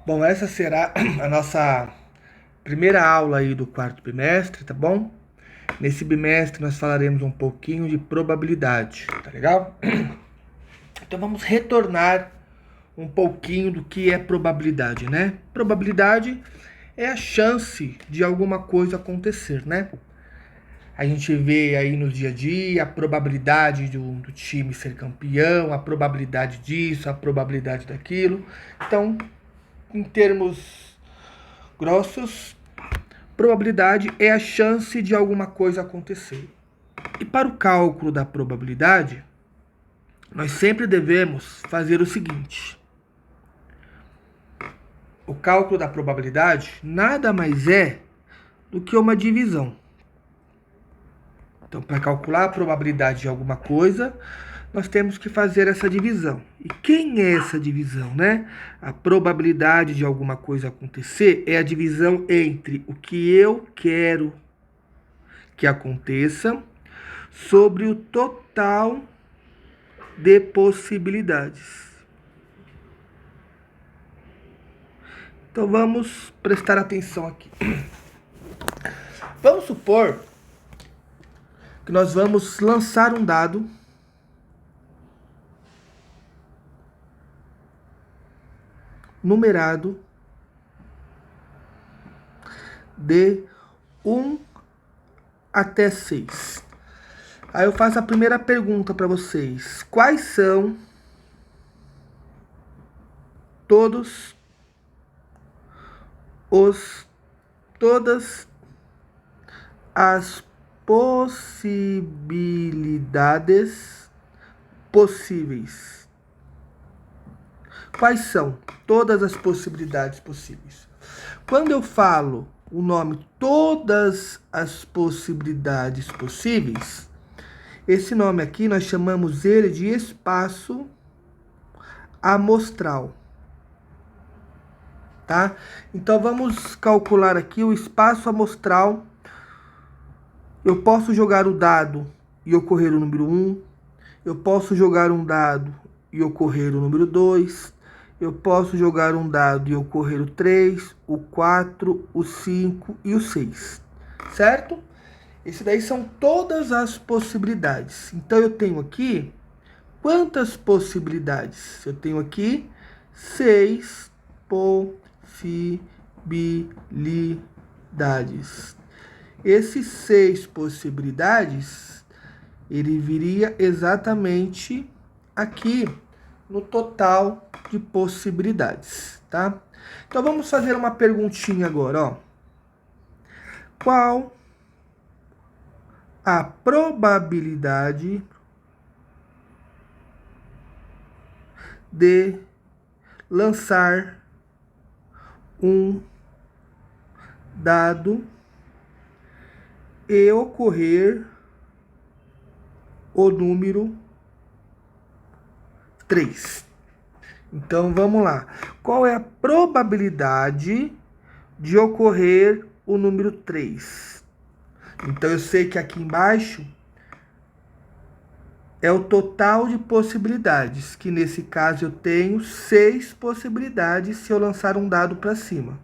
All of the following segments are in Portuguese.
Bom, essa será a nossa primeira aula aí do quarto bimestre, tá bom? Nesse bimestre nós falaremos um pouquinho de probabilidade, tá legal? Então vamos retornar um pouquinho do que é probabilidade, né? Probabilidade é a chance de alguma coisa acontecer, né? A gente vê aí no dia a dia a probabilidade do time ser campeão, a probabilidade disso, a probabilidade daquilo. Então, em termos grossos, probabilidade é a chance de alguma coisa acontecer. E para o cálculo da probabilidade, nós sempre devemos fazer o seguinte: o cálculo da probabilidade nada mais é do que uma divisão. Então, para calcular a probabilidade de alguma coisa, nós temos que fazer essa divisão. E quem é essa divisão, né? A probabilidade de alguma coisa acontecer é a divisão entre o que eu quero que aconteça sobre o total de possibilidades. Então vamos prestar atenção aqui. Vamos supor que nós vamos lançar um dado numerado de 1 até 6. Aí eu faço a primeira pergunta para vocês. Quais são todas as possibilidades possíveis? Quais são todas as possibilidades possíveis? Quando eu falo o nome todas as possibilidades possíveis, esse nome aqui nós chamamos ele de espaço amostral. Tá? Então vamos calcular aqui o espaço amostral. Eu posso jogar o dado e ocorrer o número 1. Eu posso jogar um dado e ocorrer o número 2. Eu posso jogar um dado e ocorrer o 3, o 4, o 5 e o 6. Certo? Esses daí são todas as possibilidades. Então eu tenho aqui quantas possibilidades? Eu tenho aqui 6 possibilidades. Esses 6 possibilidades, ele viria exatamente aqui no total de possibilidades, tá? Então vamos fazer uma perguntinha agora, ó. Qual a probabilidade de lançar um dado e ocorrer o número 3. Então vamos lá. Qual é a probabilidade de ocorrer o número 3? Então eu sei que aqui embaixo é o total de possibilidades, que nesse caso eu tenho 6 possibilidades se eu lançar um dado para cima.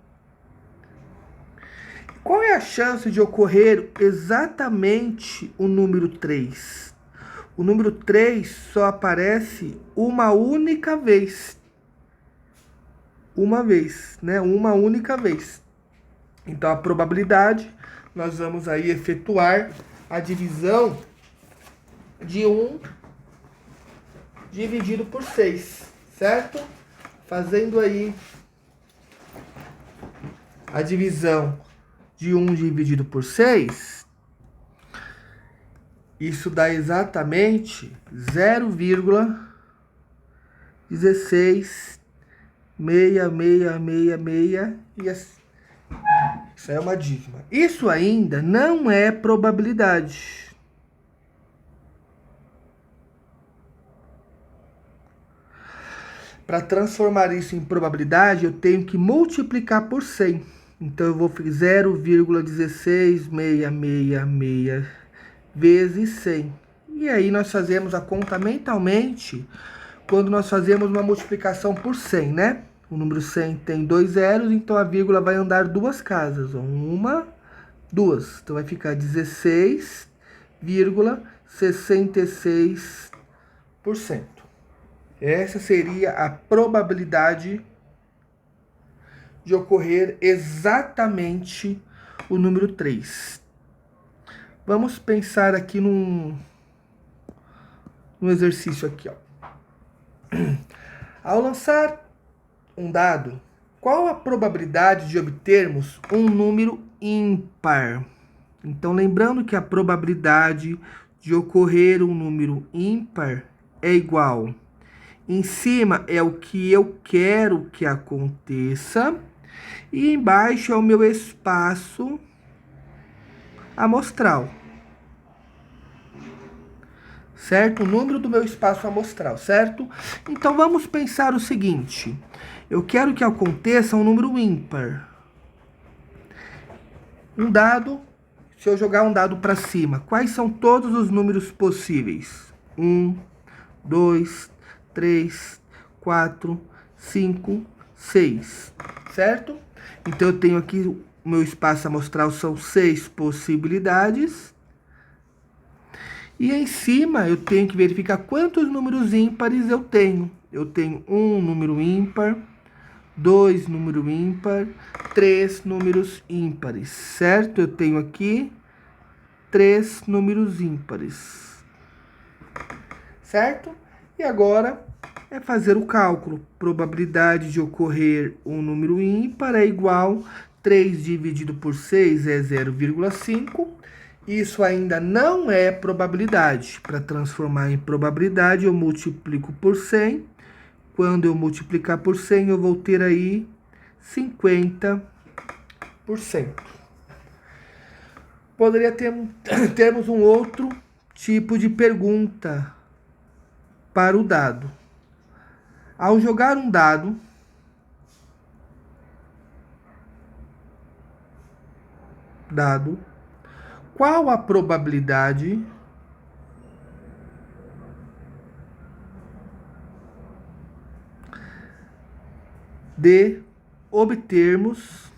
Qual é a chance de ocorrer exatamente o número 3? O número 3 só aparece uma única vez. Uma vez, né? Uma única vez. Então a probabilidade, nós vamos aí efetuar a divisão de 1 dividido por 6, certo? Fazendo aí a divisão de 1 dividido por 6, isso dá exatamente 0,166666 e assim. Isso é uma dízima. Isso ainda não é probabilidade. Para transformar isso em probabilidade, eu tenho que multiplicar por 100. Então, eu vou fazer 0,16666 vezes 100. E aí, nós fazemos a conta mentalmente quando nós fazemos uma multiplicação por 100, né? O número 100 tem 2 zeros, então a vírgula vai andar 2 casas. Ó. 1, 2. Então vai ficar 16,66%. Essa seria a probabilidade de ocorrer exatamente o número 3. Vamos pensar aqui num exercício aqui, ó. Ao lançar um dado, qual a probabilidade de obtermos um número ímpar? Então, lembrando que a probabilidade de ocorrer um número ímpar é igual. Em cima é o que eu quero que aconteça e embaixo é o meu espaço amostral. Certo? O número do meu espaço amostral, certo? Então, vamos pensar o seguinte. Eu quero que aconteça um número ímpar. Um dado, se eu jogar um dado para cima, quais são todos os números possíveis? 1, 2, 3, 4, 5, 6, certo? Então, eu tenho aqui, o meu espaço amostral são 6 possibilidades. E em cima, eu tenho que verificar quantos números ímpares eu tenho. Eu tenho 1 número ímpar, 2 número ímpar, 3 números ímpares, certo? Eu tenho aqui 3 números ímpares, certo? E agora é fazer o cálculo. Probabilidade de ocorrer um número ímpar é igual 3 dividido por 6 é 0,5. Isso ainda não é probabilidade. Para transformar em probabilidade, eu multiplico por 100. Quando eu multiplicar por 100, eu vou ter aí 50%. Poderia termos um outro tipo de pergunta para o dado. Ao jogar um dado, qual a probabilidade de obtermos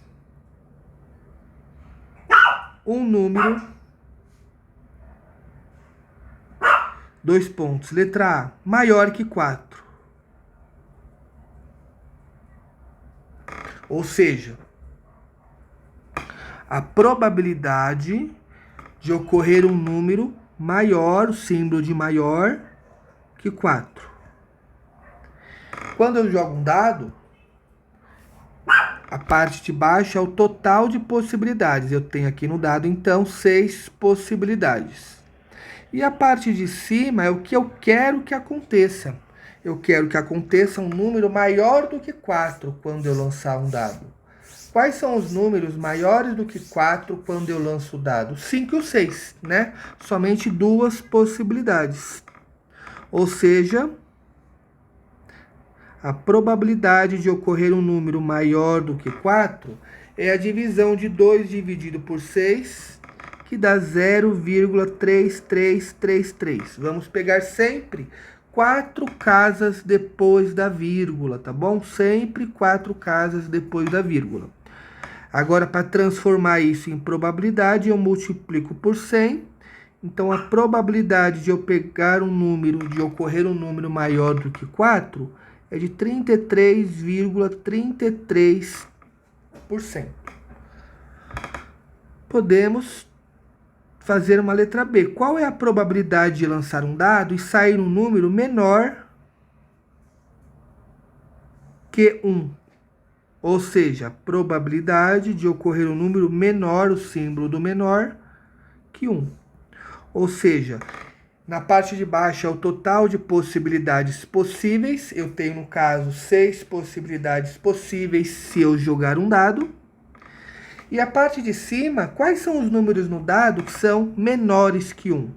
um número, letra A, maior que 4. Ou seja, a probabilidade de ocorrer um número maior, o símbolo de maior que 4. Quando eu jogo um dado, a parte de baixo é o total de possibilidades. Eu tenho aqui no dado, então, 6 possibilidades. E a parte de cima é o que eu quero que aconteça. Eu quero que aconteça um número maior do que 4 quando eu lançar um dado. Quais são os números maiores do que 4 quando eu lanço o dado? 5 e o 6, né? Somente 2 possibilidades. Ou seja, a probabilidade de ocorrer um número maior do que 4 é a divisão de 2 dividido por 6, que dá 0,3333. Vamos pegar sempre 4 casas depois da vírgula, tá bom? Sempre 4 casas depois da vírgula. Agora, para transformar isso em probabilidade, eu multiplico por 100. Então, a probabilidade de eu pegar um número, de ocorrer um número maior do que 4, é de 33,33%. Podemos fazer uma letra B. Qual é a probabilidade de lançar um dado e sair um número menor que 1? Ou seja, a probabilidade de ocorrer um número menor, o símbolo do menor, que 1. Ou seja, na parte de baixo é o total de possibilidades possíveis. Eu tenho, no caso, 6 possibilidades possíveis se eu jogar um dado. E a parte de cima, quais são os números no dado que são menores que 1?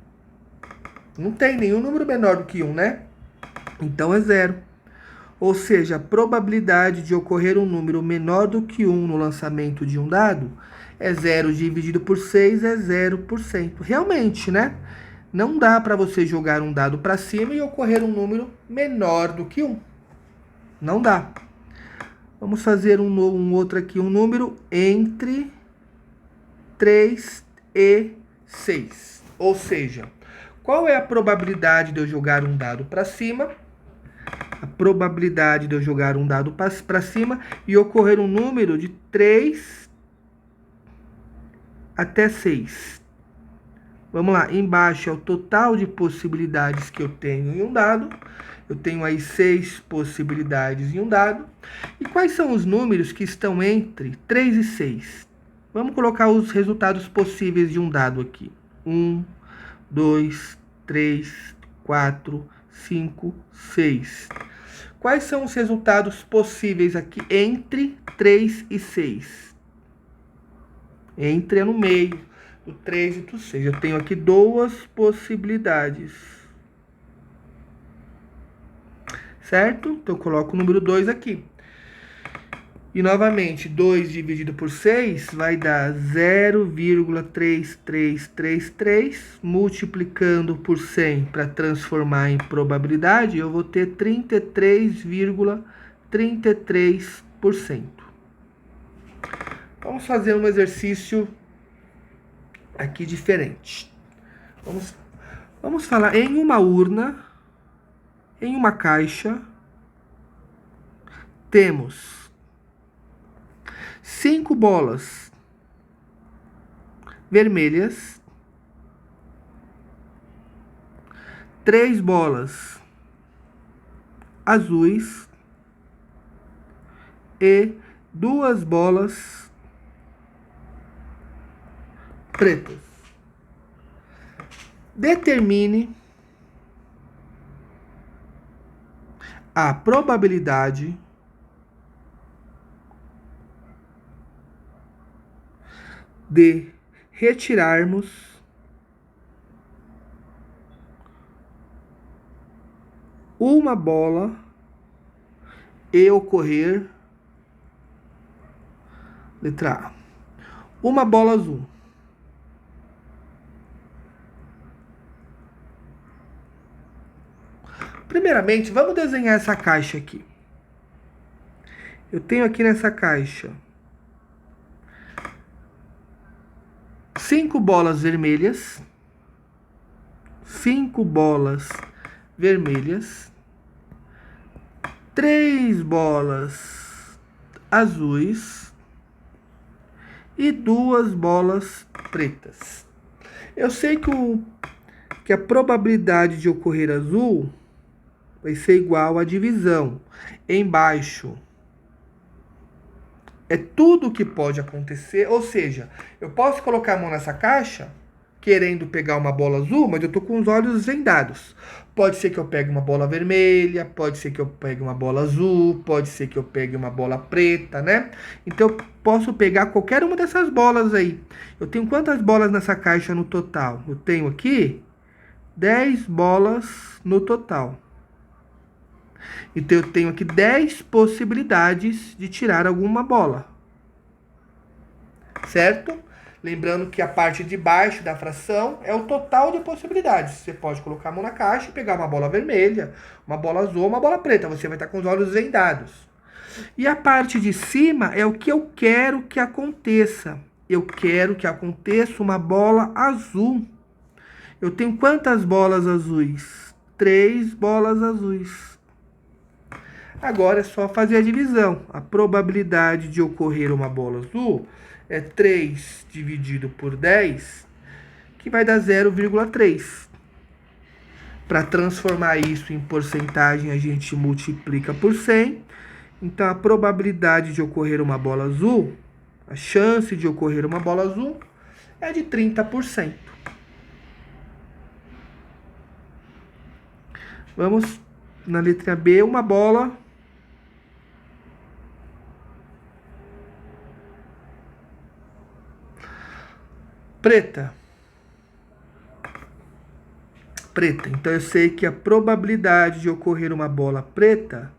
Não tem nenhum número menor do que 1, né? Então é 0. Ou seja, a probabilidade de ocorrer um número menor do que 1 no lançamento de um dado é 0 dividido por 6 é 0%. Realmente, né? Não dá para você jogar um dado para cima e ocorrer um número menor do que 1. Não dá. Vamos fazer um outro aqui, um número entre 3 e 6. Ou seja, qual é a probabilidade de eu jogar um dado para cima? A probabilidade de eu jogar um dado para cima e ocorrer um número de 3 até 6. Vamos lá, embaixo é o total de possibilidades que eu tenho em um dado. Eu tenho aí 6 possibilidades em um dado. E quais são os números que estão entre 3 e 6? Vamos colocar os resultados possíveis de um dado aqui. 1, 2, 3, 4, 5, 6. Quais são os resultados possíveis aqui entre 3 e 6? Entre é no meio do 3 e do 6. Eu tenho aqui duas possibilidades. Certo? Então, eu coloco o número 2 aqui. E, novamente, 2 dividido por 6 vai dar 0,3333. Multiplicando por 100 para transformar em probabilidade, eu vou ter 33,33%. Vamos fazer um exercício aqui diferente. Vamos falar em uma urna, em uma caixa, temos 5 bolas vermelhas, 3 bolas azuis e 2 bolas pretas. Determine a probabilidade de retirarmos uma bola e ocorrer, letra A, uma bola azul. Primeiramente, vamos desenhar essa caixa aqui. Eu tenho aqui nessa caixa 5 bolas vermelhas, 5 bolas vermelhas, 3 bolas azuis e 2 bolas pretas. Eu sei que a probabilidade de ocorrer azul vai ser igual à divisão. Embaixo é tudo o que pode acontecer, ou seja, eu posso colocar a mão nessa caixa querendo pegar uma bola azul, mas eu tô com os olhos vendados. Pode ser que eu pegue uma bola vermelha, pode ser que eu pegue uma bola azul, pode ser que eu pegue uma bola preta, né? Então eu posso pegar qualquer uma dessas bolas aí. Eu tenho quantas bolas nessa caixa no total? Eu tenho aqui 10 bolas no total. Então, eu tenho aqui 10 possibilidades de tirar alguma bola. Certo? Lembrando que a parte de baixo da fração é o total de possibilidades. Você pode colocar a mão na caixa e pegar uma bola vermelha, uma bola azul, uma bola preta. Você vai estar com os olhos vendados. E a parte de cima é o que eu quero que aconteça. Eu quero que aconteça uma bola azul. Eu tenho quantas bolas azuis? 3 bolas azuis. Agora é só fazer a divisão. A probabilidade de ocorrer uma bola azul é 3 dividido por 10, que vai dar 0,3. Para transformar isso em porcentagem, a gente multiplica por 100. Então, a probabilidade de ocorrer uma bola azul, a chance de ocorrer uma bola azul, é de 30%. Vamos na letra B, uma bola preta. Então, eu sei que a probabilidade de ocorrer uma bola preta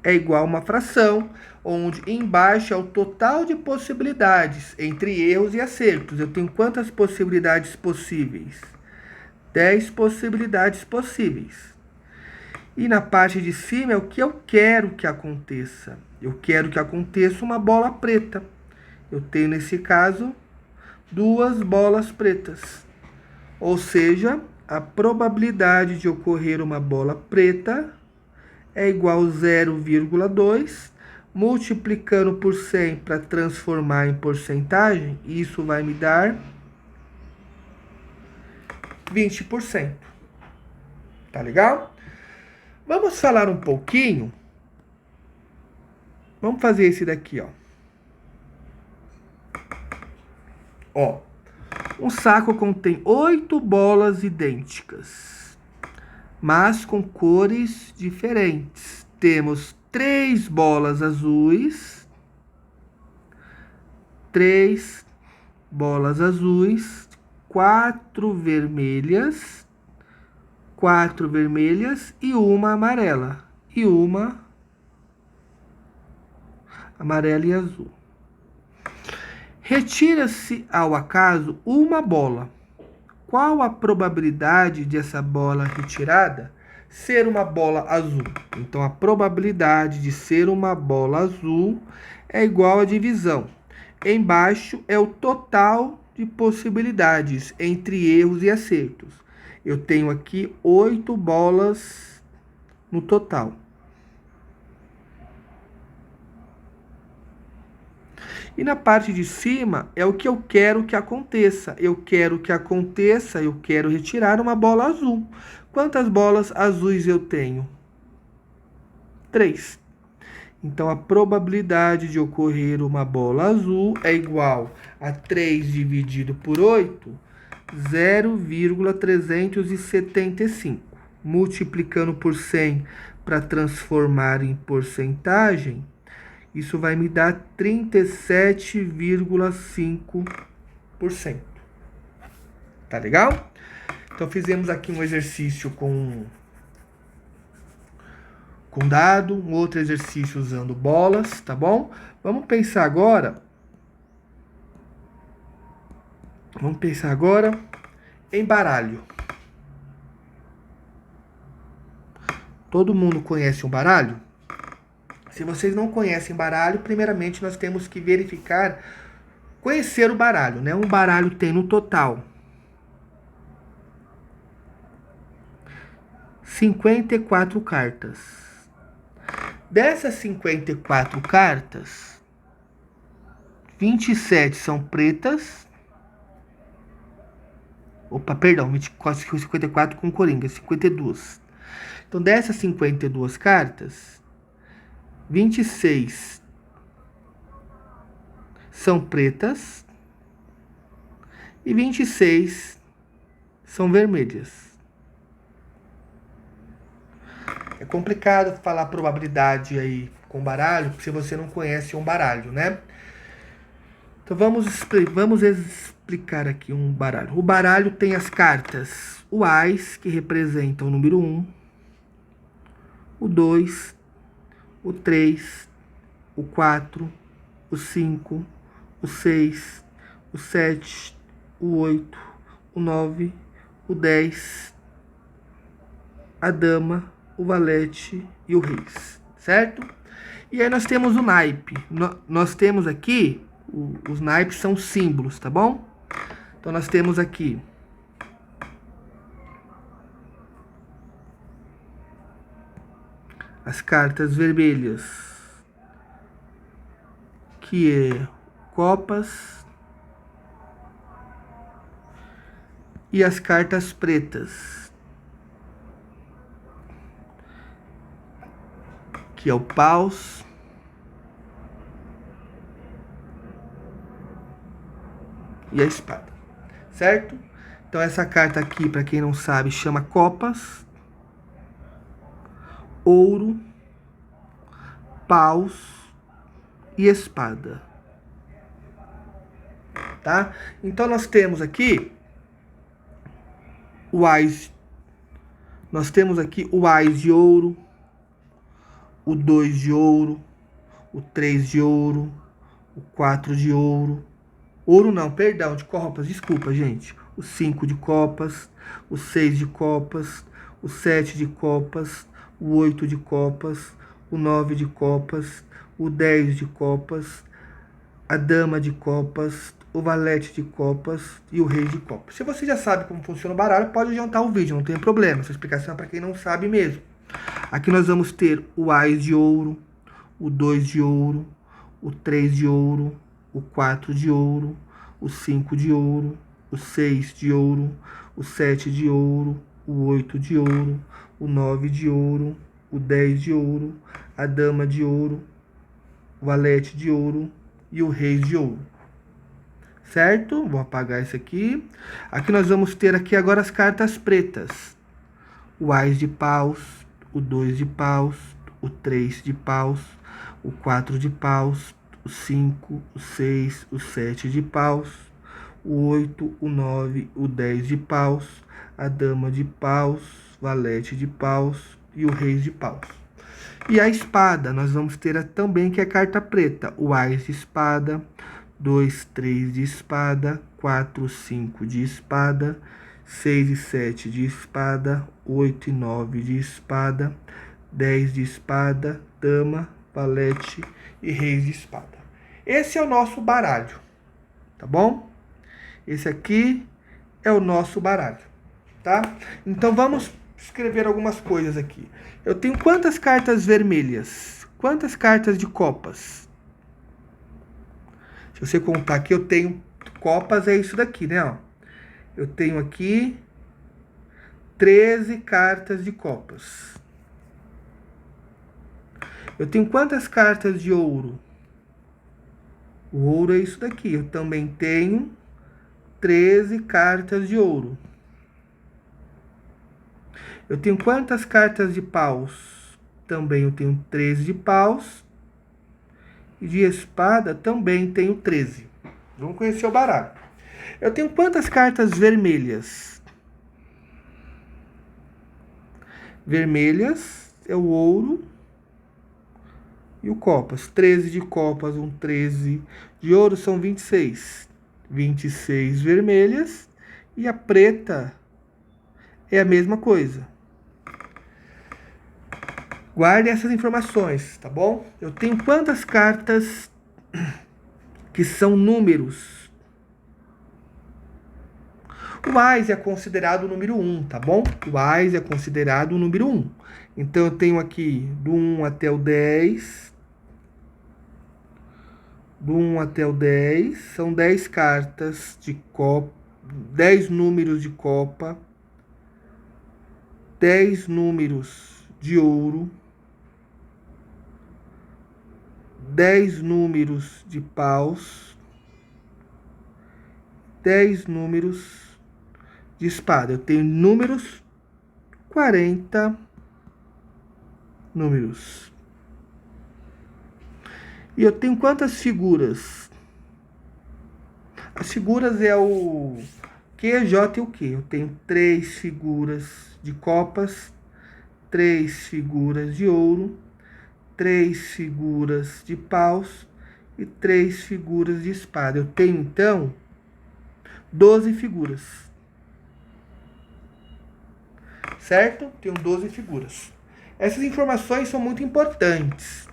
é igual a uma fração, onde embaixo é o total de possibilidades entre erros e acertos. Eu tenho quantas possibilidades possíveis? 10 possibilidades possíveis. E na parte de cima é o que eu quero que aconteça. Eu quero que aconteça uma bola preta. Eu tenho, nesse caso, 2 bolas pretas. Ou seja, a probabilidade de ocorrer uma bola preta é igual a 0,2, multiplicando por 100 para transformar em porcentagem, isso vai me dar 20%. Tá legal? Vamos falar um pouquinho. Vamos fazer esse daqui, ó. Ó, um saco contém 8 bolas idênticas, mas com cores diferentes. Temos 3 bolas azuis, 3 bolas azuis, 4 vermelhas, 4 vermelhas e uma amarela. E uma amarela e azul. Retira-se ao acaso uma bola. Qual a probabilidade de essa bola retirada ser uma bola azul? Então, a probabilidade de ser uma bola azul é igual à divisão. Embaixo é o total de possibilidades entre erros e acertos. Eu tenho aqui 8 bolas no total. E na parte de cima é o que eu quero que aconteça. Eu quero retirar uma bola azul. Quantas bolas azuis eu tenho? 3. Então, a probabilidade de ocorrer uma bola azul é igual a 3 dividido por 8, 0,375. Multiplicando por 100 para transformar em porcentagem, isso vai me dar 37,5%. Tá legal? Então, fizemos aqui um exercício com dado, um outro exercício usando bolas, tá bom? Vamos pensar agora em baralho. Todo mundo conhece um baralho? Se vocês não conhecem baralho, primeiramente nós temos que conhecer o baralho, né? Um baralho tem no total 54 cartas. Dessas 54 cartas, 27 são pretas. Opa, perdão, 54 com coringa, 52. Então, dessas 52 cartas, 26 são pretas e 26 são vermelhas. É complicado falar probabilidade aí com baralho, se você não conhece um baralho, né? Então vamos explicar aqui um baralho. O baralho tem as cartas o ás, que representam o número 1, o 2, o 3, o 4, o 5, o 6, o 7, o 8, o 9, o 10, a dama, o valete e o reis, certo? E aí nós temos o naipe. Nós temos aqui, os naipes são símbolos, tá bom? Então nós temos aqui as cartas vermelhas, que é copas, e as cartas pretas, que é o paus, e a espada, certo? Então essa carta aqui, para quem não sabe, chama copas, ouro, paus e espada, tá? Então nós temos aqui o ás, nós temos aqui o ás de ouro, o 2 de ouro, o 3 de ouro, o 4 de ouro, ouro não, perdão, de copas, desculpa, gente, o 5 de copas, o 6 de copas, o 7 de copas, o 8 de copas, o 9 de copas, o 10 de copas, a dama de copas, o valete de copas e o rei de copas. Se você já sabe como funciona o baralho, pode adiantar o vídeo, não tem problema. Essa explicação é para quem não sabe mesmo. Aqui nós vamos ter o ás de ouro, o 2 de ouro, o 3 de ouro, o 4 de ouro, o 5 de ouro, o 6 de ouro, o 7 de ouro, o 8 de ouro, o 9 de ouro, o 10 de ouro, a dama de ouro, o valete de ouro e o rei de ouro. Certo? Vou apagar isso aqui. Aqui nós vamos ter aqui agora as cartas pretas. O ás de paus, o 2 de paus, o 3 de paus, o 4 de paus, o 5, o 6, o 7 de paus, o 8, o 9, o 10 de paus, a dama de paus, valete de paus e o rei de paus. E a espada, nós vamos ter também, que é a carta preta, o ás de espada, 2, 3 de espada, 4, 5 de espada, 6 e 7 de espada, 8 e 9 de espada, 10 de espada, dama, valete e reis de espada. Esse é o nosso baralho, tá bom? Esse aqui é o nosso baralho, tá? Então vamos escrever algumas coisas aqui. Eu tenho quantas cartas vermelhas? Quantas cartas de copas? Se você contar aqui, eu tenho copas, é isso daqui, né? Ó. Eu tenho aqui 13 cartas de copas. Eu tenho quantas cartas de ouro? O ouro é isso daqui. Eu também tenho 13 cartas de ouro. Eu tenho quantas cartas de paus? Também eu tenho 13 de paus. E de espada também tenho 13. Vamos conhecer o baralho. Eu tenho quantas cartas vermelhas? Vermelhas é o ouro e o copas. 13 de copas, 13 de ouro são 26. 26 vermelhas e a preta é a mesma coisa. Guarde essas informações, tá bom? Eu tenho quantas cartas que são números? O ás é considerado o número 1, tá bom? O ás é considerado o número 1. Então, eu tenho aqui do 1 até o 10. Do 1 até o 10. São 10 cartas de copa. 10 números de copa. 10 números de ouro. 10 números de paus. 10 números de espada. Eu tenho números, 40 números. E eu tenho quantas figuras? As figuras é o Q, J e o Q. Eu tenho 3 figuras de copas, 3 figuras de ouro, 3 figuras de paus e 3 figuras de espada. Eu tenho, então, 12 figuras. Certo? Tenho 12 figuras. Essas informações são muito importantes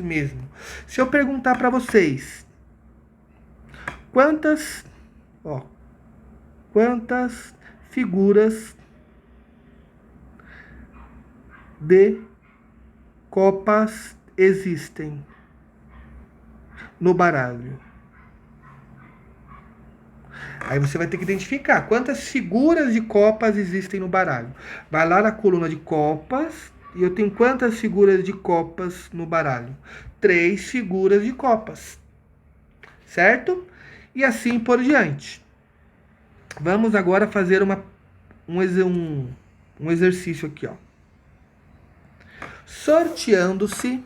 mesmo. Se eu perguntar para vocês, quantas figuras de copas existem no baralho? Aí você vai ter que identificar quantas figuras de copas existem no baralho. Vai lá na coluna de copas e eu tenho quantas figuras de copas no baralho? 3 figuras de copas. Certo? E assim por diante. Vamos agora fazer um exercício aqui, ó. Sorteando-se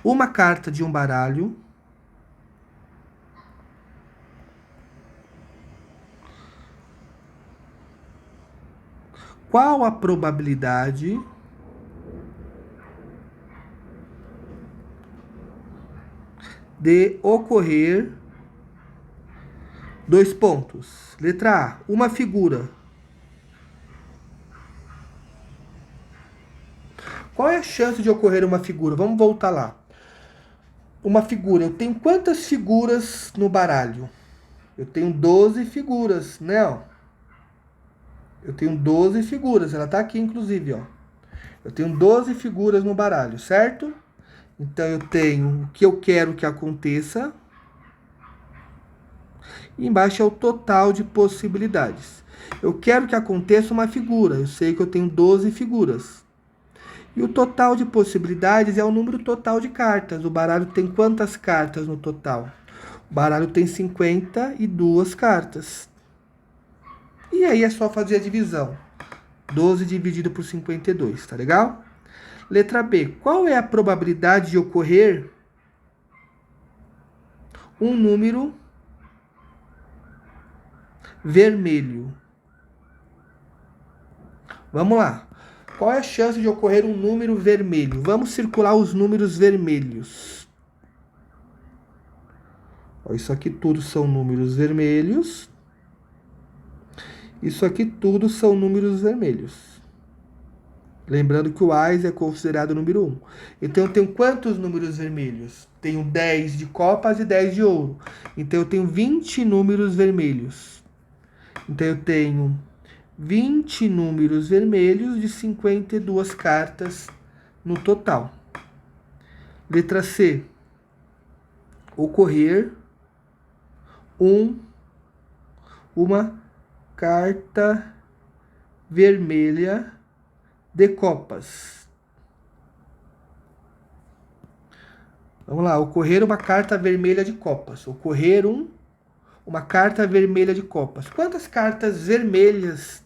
uma carta de um baralho, qual a probabilidade de ocorrer 2 pontos. Letra A, uma figura. Qual é a chance de ocorrer uma figura? Vamos voltar lá. Uma figura, eu tenho quantas figuras no baralho? Eu tenho 12 figuras, né? Ó. Eu tenho 12 figuras, ela tá aqui inclusive, ó. Eu tenho 12 figuras no baralho, certo? Então eu tenho o que eu quero que aconteça. E embaixo é o total de possibilidades. Eu quero que aconteça uma figura, eu sei que eu tenho 12 figuras. E o total de possibilidades é o número total de cartas. O baralho tem quantas cartas no total? O baralho tem 52 cartas. E aí é só fazer a divisão. 12 dividido por 52, tá legal? Letra B. Qual é a probabilidade de ocorrer um número vermelho? Vamos lá. Qual é a chance de ocorrer um número vermelho? Vamos circular os números vermelhos. Ó, isso aqui tudo são números vermelhos. Isso aqui tudo são números vermelhos. Lembrando que o AIS é considerado o número 1. Então, eu tenho quantos números vermelhos? Tenho 10 de copas e 10 de ouro. Então, eu tenho 20 números vermelhos. Então, eu tenho 20 números vermelhos de 52 cartas no total. Letra C. Ocorrer uma carta vermelha de copas. Vamos lá, ocorrer uma carta vermelha de copas. Ocorrer uma carta vermelha de copas. Quantas cartas vermelhas?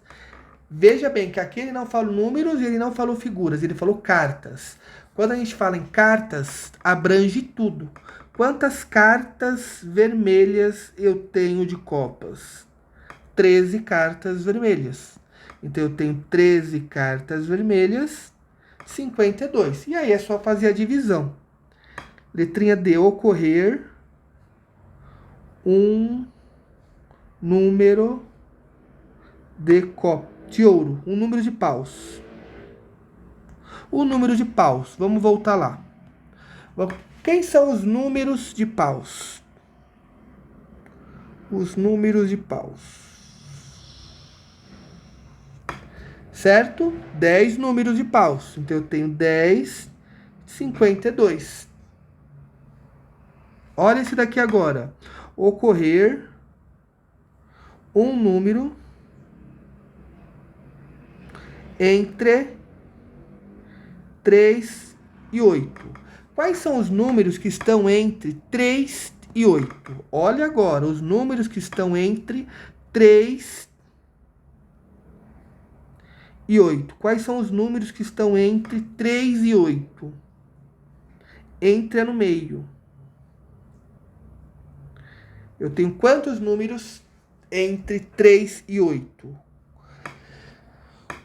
Veja bem que aqui ele não falou números e ele não falou figuras, ele falou cartas. Quando a gente fala em cartas, abrange tudo. Quantas cartas vermelhas eu tenho de copas? 13 cartas vermelhas. Então, eu tenho 13 cartas vermelhas, 52. E aí é só fazer a divisão. Letrinha D, ocorrer um número de ouro, um número de paus. O número de paus, vamos voltar lá. Quem são os números de paus? Os números de paus. Certo? 10 números de paus. Então, eu tenho 10, 52. Olha esse daqui agora. Ocorrer um número entre 3 e 8. Quais são os números que estão entre 3 e 8? Olha agora, os números que estão entre 3 e 8. Quais são os números que estão entre 3 e 8? Entre é no meio. Eu tenho quantos números entre 3 e 8?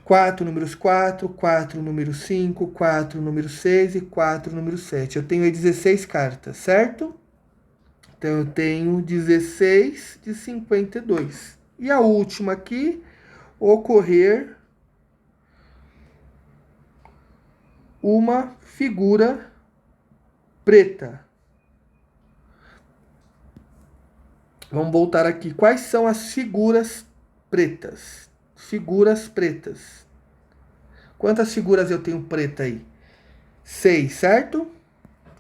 4 números 4, 4 números 5, 4 números 6 e 4 números 7. Eu tenho aí 16 cartas, certo? Então, eu tenho 16 de 52. E a última aqui, ocorrer uma figura preta. Vamos voltar aqui. Quais são as figuras pretas? Figuras pretas. Quantas figuras eu tenho preta aí? 6, certo?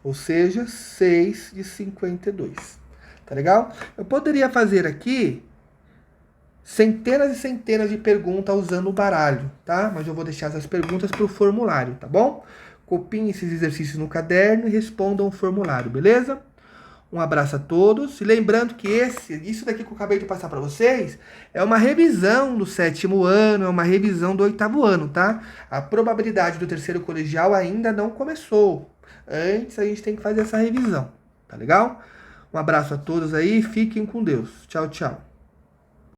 Ou seja, 6 de 52. Tá legal? Eu poderia fazer aqui centenas e centenas de perguntas usando o baralho, tá? Mas eu vou deixar essas perguntas para o formulário, tá bom? Copiem esses exercícios no caderno e respondam o formulário, beleza? Um abraço a todos. E lembrando que isso daqui que eu acabei de passar para vocês é uma revisão do 7º ano, é uma revisão do 8º ano, tá? A probabilidade do 3º colegial ainda não começou. Antes a gente tem que fazer essa revisão, tá legal? Um abraço a todos aí, fiquem com Deus. Tchau, tchau.